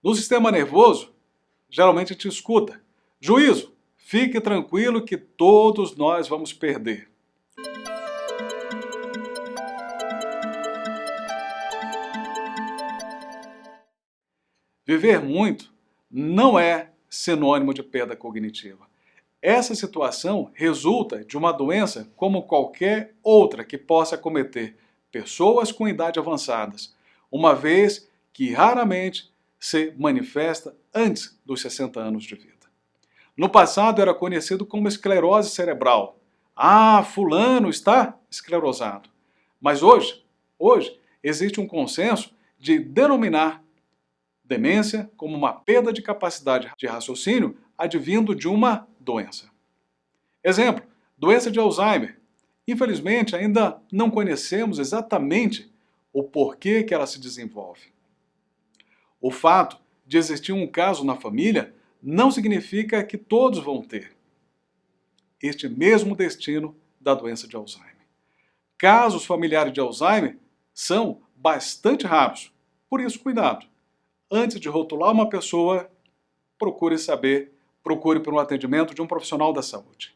No sistema nervoso, geralmente a gente escuta: juízo, fique tranquilo que todos nós vamos perder. Viver muito não é sinônimo de perda cognitiva. Essa situação resulta de uma doença como qualquer outra que possa acometer pessoas com idade avançadas, uma vez que raramente se manifesta antes dos 60 anos de vida. No passado era conhecido como esclerose cerebral. Ah, fulano está esclerosado. Mas hoje existe um consenso de denominar demência como uma perda de capacidade de raciocínio advindo de uma doença. Exemplo, doença de Alzheimer. Infelizmente, ainda não conhecemos exatamente o porquê que ela se desenvolve. O fato de existir um caso na família não significa que todos vão ter este mesmo destino da doença de Alzheimer. Casos familiares de Alzheimer são bastante raros, por isso cuidado. Antes de rotular uma pessoa, procure por um atendimento de um profissional da saúde.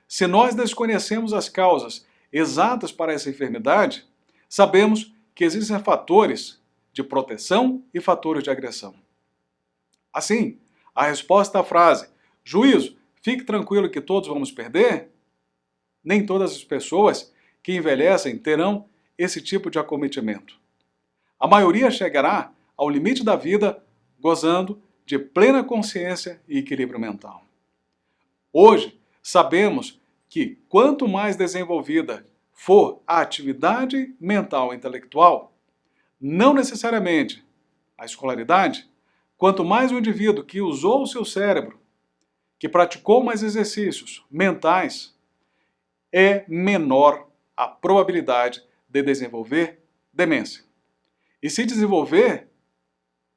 Se nós desconhecemos as causas exatas para essa enfermidade, sabemos que existem fatores de proteção e fatores de agressão. Assim, a resposta à frase, juízo, fique tranquilo que todos vamos perder, nem todas as pessoas que envelhecem terão esse tipo de acometimento. A maioria chegará ao limite da vida gozando de plena consciência e equilíbrio mental. Hoje, sabemos que quanto mais desenvolvida for a atividade mental e intelectual, não necessariamente a escolaridade, quanto mais o indivíduo que usou o seu cérebro, que praticou mais exercícios mentais, é menor a probabilidade de desenvolver demência. E se desenvolver,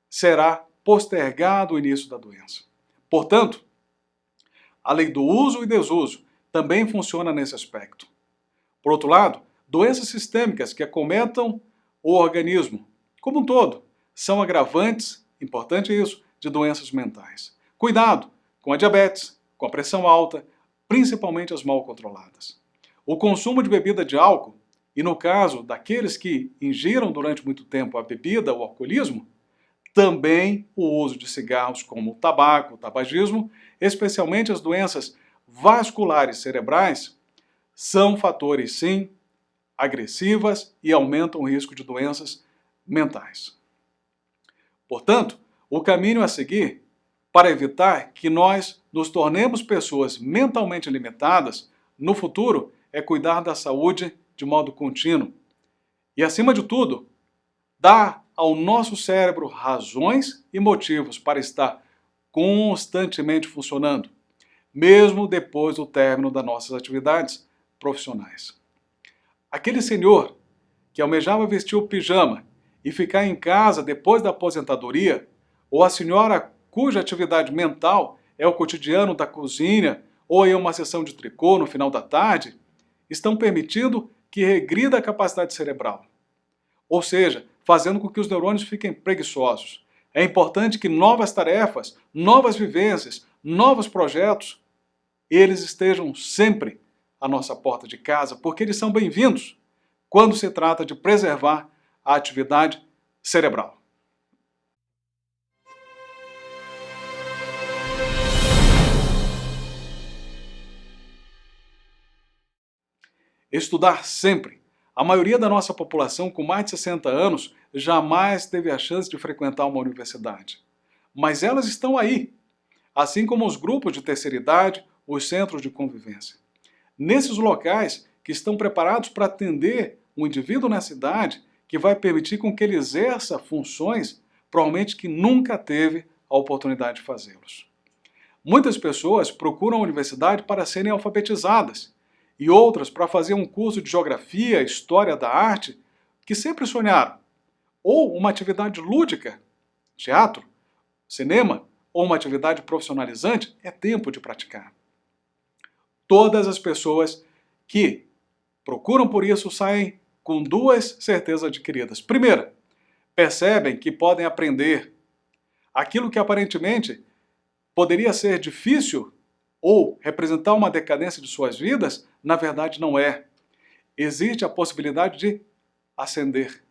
será postergado o início da doença. Portanto, a lei do uso e desuso também funciona nesse aspecto. Por outro lado, doenças sistêmicas que acometam o organismo como um todo são agravantes, importante isso, de doenças mentais. Cuidado com a diabetes, com a pressão alta, principalmente as mal controladas. O consumo de bebida de álcool, e no caso daqueles que ingiram durante muito tempo a bebida ou o alcoolismo, também o uso de cigarros como o tabaco, o tabagismo, especialmente as doenças vasculares cerebrais, são fatores, sim, agressivas e aumentam o risco de doenças mentais. Portanto, o caminho a seguir para evitar que nós nos tornemos pessoas mentalmente limitadas no futuro é cuidar da saúde de modo contínuo. E, acima de tudo, dar ao nosso cérebro razões e motivos para estar constantemente funcionando, mesmo depois do término das nossas atividades profissionais. Aquele senhor que almejava vestir o pijama e ficar em casa depois da aposentadoria, ou a senhora cuja atividade mental é o cotidiano da cozinha ou em uma sessão de tricô no final da tarde, estão permitindo que regrida a capacidade cerebral. Ou seja, fazendo com que os neurônios fiquem preguiçosos. É importante que novas tarefas, novas vivências, novos projetos, eles estejam sempre à nossa porta de casa, porque eles são bem-vindos quando se trata de preservar a atividade cerebral. Estudar sempre. A maioria da nossa população com mais de 60 anos jamais teve a chance de frequentar uma universidade. Mas elas estão aí, assim como os grupos de terceira idade, os centros de convivência. Nesses locais que estão preparados para atender um indivíduo nessa idade, que vai permitir com que ele exerça funções, provavelmente que nunca teve a oportunidade de fazê-los. Muitas pessoas procuram a universidade para serem alfabetizadas, e outras para fazer um curso de geografia, história da arte, que sempre sonharam, ou uma atividade lúdica, teatro, cinema, ou uma atividade profissionalizante, é tempo de praticar. Todas as pessoas que procuram por isso saem com duas certezas adquiridas. Primeira, percebem que podem aprender Aquilo que aparentemente poderia ser difícil ou representar uma decadência de suas vidas, na verdade não é. Existe a possibilidade de ascender,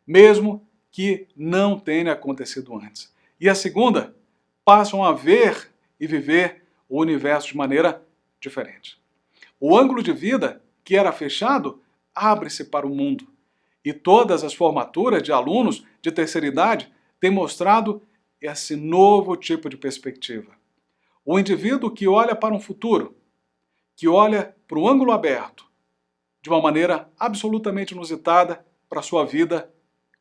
mesmo que não tenha acontecido antes. E a segunda, passam a ver e viver o universo de maneira diferente. O ângulo de vida, que era fechado, abre-se para o mundo. E todas as formaturas de alunos de terceira idade têm mostrado esse novo tipo de perspectiva. O indivíduo que olha para um futuro, que olha para o ângulo aberto, de uma maneira absolutamente inusitada para a sua vida,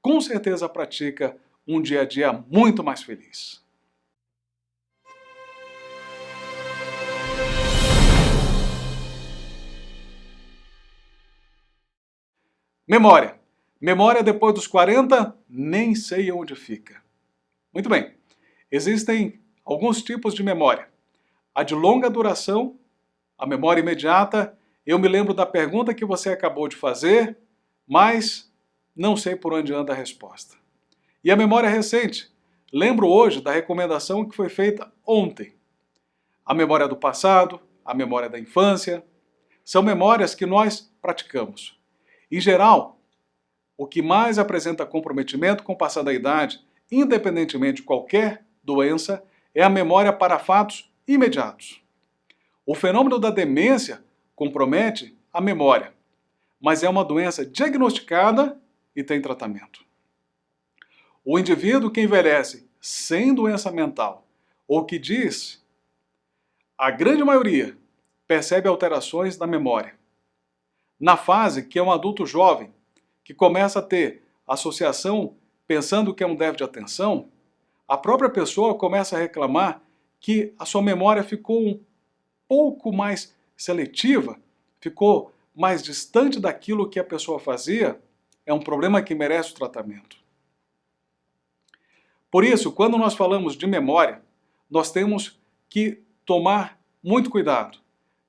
com certeza pratica um dia a dia muito mais feliz. Memória. Memória depois dos 40, nem sei onde fica. Muito bem. Existem alguns tipos de memória. A de longa duração, a memória imediata. Eu me lembro da pergunta que você acabou de fazer, mas não sei por onde anda a resposta. E a memória recente. Lembro hoje da recomendação que foi feita ontem. A memória do passado, a memória da infância, são memórias que nós praticamos. Em geral, o que mais apresenta comprometimento com o passar da idade, independentemente de qualquer doença, é a memória para fatos imediatos. O fenômeno da demência compromete a memória, mas é uma doença diagnosticada e tem tratamento. O indivíduo que envelhece sem doença mental, ou que diz, a grande maioria, percebe alterações na memória. Na fase que é um adulto jovem, que começa a ter associação pensando que é um déficit de atenção, a própria pessoa começa a reclamar que a sua memória ficou um pouco mais seletiva, ficou mais distante daquilo que a pessoa fazia, é um problema que merece o tratamento. Por isso, quando nós falamos de memória, nós temos que tomar muito cuidado,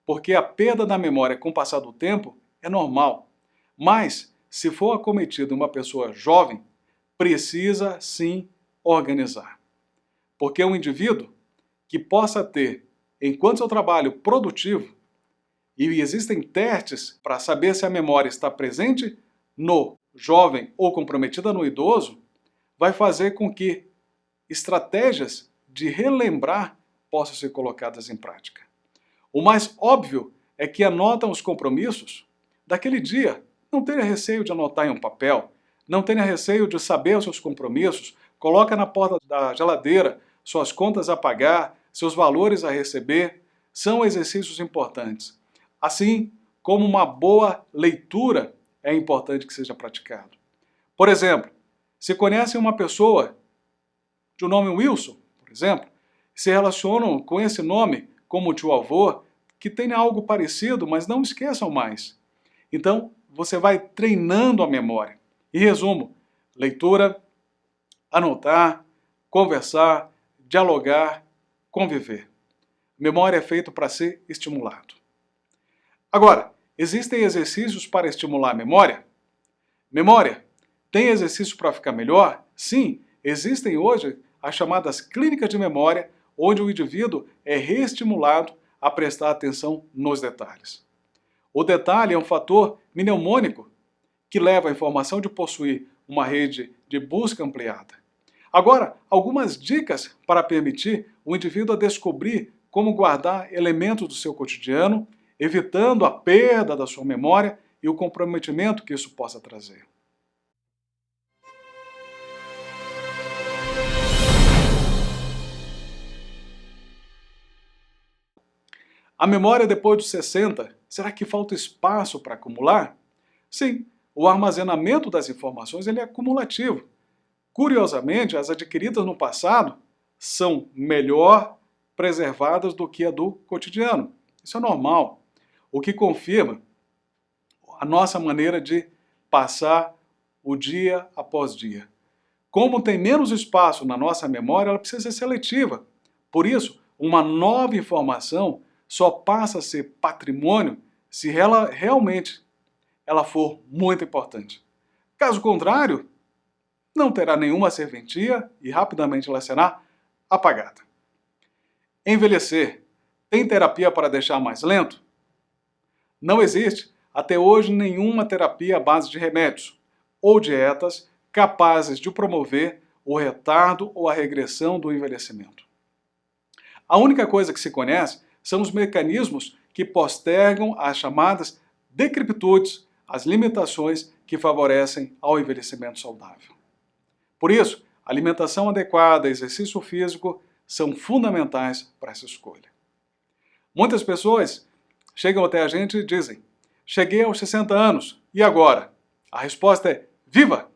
porque a perda da memória com o passar do tempo é normal, mas se for acometido uma pessoa jovem, precisa sim organizar. Porque um indivíduo que possa ter, enquanto seu trabalho produtivo, e existem testes para saber se a memória está presente no jovem ou comprometida no idoso, vai fazer com que estratégias de relembrar possam ser colocadas em prática. O mais óbvio é que anotam os compromissos daquele dia. Não tenha receio de anotar em um papel, não tenha receio de saber os seus compromissos, coloca na porta da geladeira suas contas a pagar, seus valores a receber, são exercícios importantes. Assim como uma boa leitura é importante que seja praticado. Por exemplo, se conhecem uma pessoa de nome Wilson, por exemplo, se relacionam com esse nome como tio-avô, que tenha algo parecido, mas não esqueçam mais. Então, você vai treinando a memória. Em resumo, leitura, anotar, conversar, dialogar, conviver. Memória é feita para ser estimulado. Agora, existem exercícios para estimular a memória? Memória, tem exercício para ficar melhor? Sim, existem hoje as chamadas clínicas de memória, onde o indivíduo é reestimulado a prestar atenção nos detalhes. O detalhe é um fator mnemônico que leva a informação de possuir uma rede de busca ampliada. Agora, algumas dicas para permitir o indivíduo a descobrir como guardar elementos do seu cotidiano, evitando a perda da sua memória e o comprometimento que isso possa trazer. A memória depois dos 60, será que falta espaço para acumular? Sim, o armazenamento das informações ele é acumulativo. Curiosamente, as adquiridas no passado são melhor preservadas do que a do cotidiano. Isso é normal, o que confirma a nossa maneira de passar o dia após dia. Como tem menos espaço na nossa memória, ela precisa ser seletiva. Por isso, uma nova informação só passa a ser patrimônio se ela realmente for muito importante. Caso contrário, não terá nenhuma serventia e rapidamente ela será apagada. Envelhecer. Tem terapia para deixar mais lento? Não existe, até hoje, nenhuma terapia à base de remédios ou dietas capazes de promover o retardo ou a regressão do envelhecimento. A única coisa que se conhece são os mecanismos que postergam as chamadas decrepitudes, as limitações que favorecem ao envelhecimento saudável. Por isso, alimentação adequada e exercício físico são fundamentais para essa escolha. Muitas pessoas chegam até a gente e dizem: cheguei aos 60 anos, e agora? A resposta é: viva!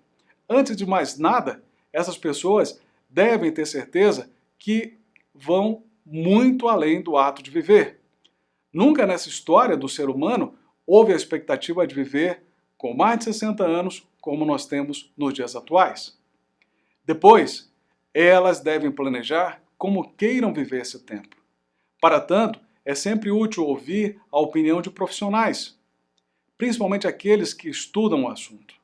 Antes de mais nada, essas pessoas devem ter certeza que vão muito além do ato de viver. Nunca nessa história do ser humano houve a expectativa de viver com mais de 60 anos como nós temos nos dias atuais. Depois, elas devem planejar como queiram viver esse tempo. Para tanto, é sempre útil ouvir a opinião de profissionais, principalmente aqueles que estudam o assunto.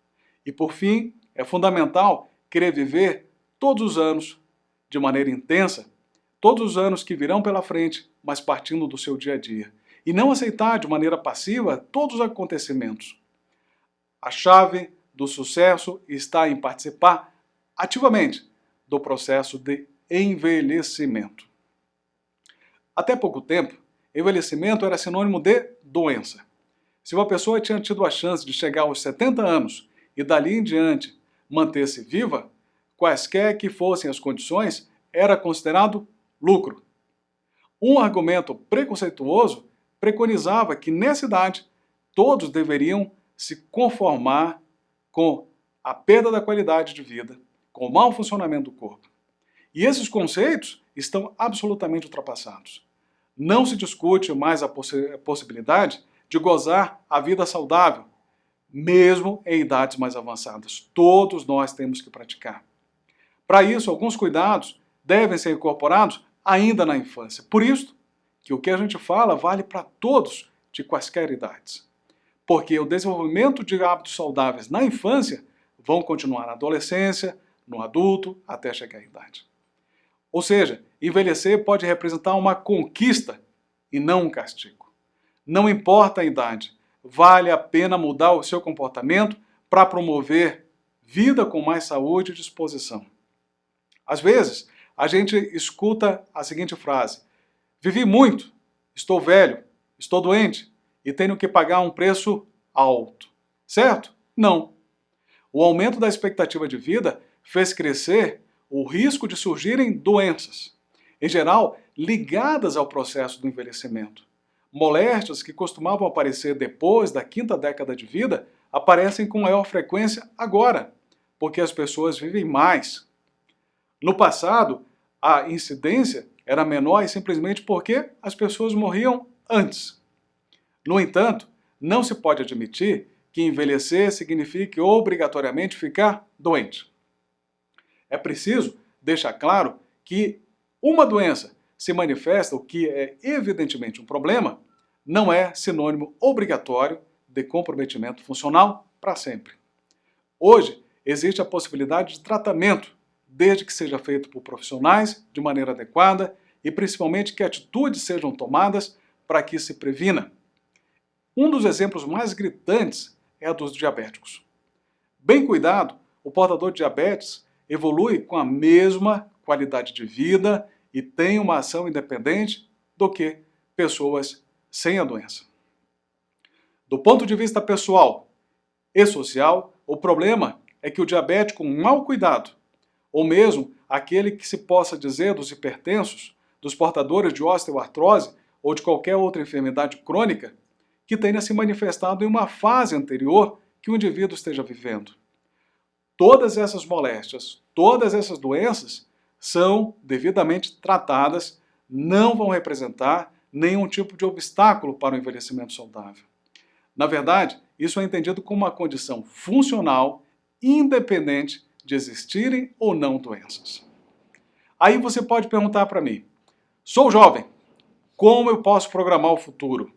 E por fim, é fundamental querer viver todos os anos de maneira intensa, todos os anos que virão pela frente, mas partindo do seu dia a dia. E não aceitar de maneira passiva todos os acontecimentos. A chave do sucesso está em participar ativamente do processo de envelhecimento. Até pouco tempo, envelhecimento era sinônimo de doença. Se uma pessoa tinha tido a chance de chegar aos 70 anos e dali em diante manter-se viva, quaisquer que fossem as condições, era considerado lucro. Um argumento preconceituoso preconizava que nessa idade todos deveriam se conformar com a perda da qualidade de vida, com o mau funcionamento do corpo. E esses conceitos estão absolutamente ultrapassados. Não se discute mais a possibilidade de gozar a vida saudável, mesmo em idades mais avançadas. Todos nós temos que praticar. Para isso, alguns cuidados devem ser incorporados ainda na infância. Por isso que o que a gente fala vale para todos de quaisquer idades. Porque o desenvolvimento de hábitos saudáveis na infância vão continuar na adolescência, no adulto, até chegar à idade. Ou seja, envelhecer pode representar uma conquista e não um castigo. Não importa a idade, vale a pena mudar o seu comportamento para promover vida com mais saúde e disposição. Às vezes, a gente escuta a seguinte frase: vivi muito, estou velho, estou doente e tenho que pagar um preço alto. Certo? Não. O aumento da expectativa de vida fez crescer o risco de surgirem doenças, em geral ligadas ao processo do envelhecimento. Moléstias que costumavam aparecer depois da 5ª década de vida aparecem com maior frequência agora, porque as pessoas vivem mais. No passado, a incidência era menor e simplesmente porque as pessoas morriam antes. No entanto, não se pode admitir que envelhecer signifique obrigatoriamente ficar doente. É preciso deixar claro que uma doença se manifesta, o que é evidentemente um problema, não é sinônimo obrigatório de comprometimento funcional para sempre. Hoje, existe a possibilidade de tratamento, desde que seja feito por profissionais de maneira adequada e principalmente que atitudes sejam tomadas para que se previna. Um dos exemplos mais gritantes é a dos diabéticos. Bem cuidado, o portador de diabetes evolui com a mesma qualidade de vida e tem uma ação independente do que pessoas sem a doença. Do ponto de vista pessoal e social, o problema é que o diabético mal cuidado, ou mesmo aquele que se possa dizer dos hipertensos, dos portadores de osteoartrose ou de qualquer outra enfermidade crônica, que tenha se manifestado em uma fase anterior que o indivíduo esteja vivendo. Todas essas moléstias, todas essas doenças são devidamente tratadas, não vão representar nenhum tipo de obstáculo para o envelhecimento saudável. Na verdade, isso é entendido como uma condição funcional, independente de existirem ou não doenças. Aí você pode perguntar para mim: sou jovem, como eu posso programar o futuro?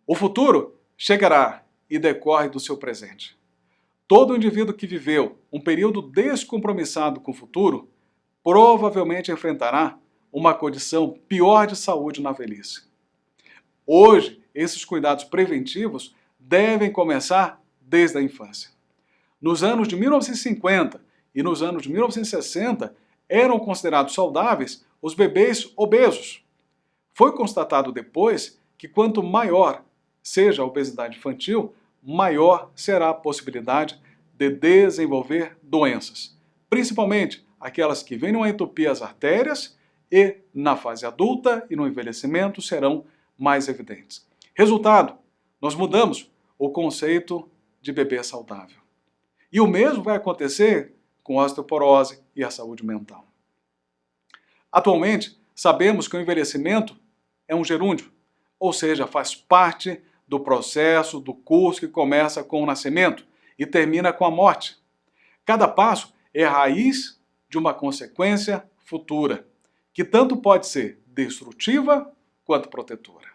O futuro chegará e decorre do seu presente. Todo indivíduo que viveu um período descompromissado com o futuro provavelmente enfrentará uma condição pior de saúde na velhice. Hoje, esses cuidados preventivos devem começar desde a infância. Nos anos de 1950 e nos anos de 1960, eram considerados saudáveis os bebês obesos. Foi constatado depois que quanto maior seja a obesidade infantil, maior será a possibilidade de desenvolver doenças, principalmente aquelas que venham a entupir as artérias e, na fase adulta e no envelhecimento, serão mais evidentes. Resultado, nós mudamos o conceito de bebê saudável. E o mesmo vai acontecer com a osteoporose e a saúde mental. Atualmente, sabemos que o envelhecimento é um gerúndio, ou seja, faz parte do processo, do curso que começa com o nascimento e termina com a morte. Cada passo é a raiz de uma consequência futura, que tanto pode ser destrutiva quanto protetora.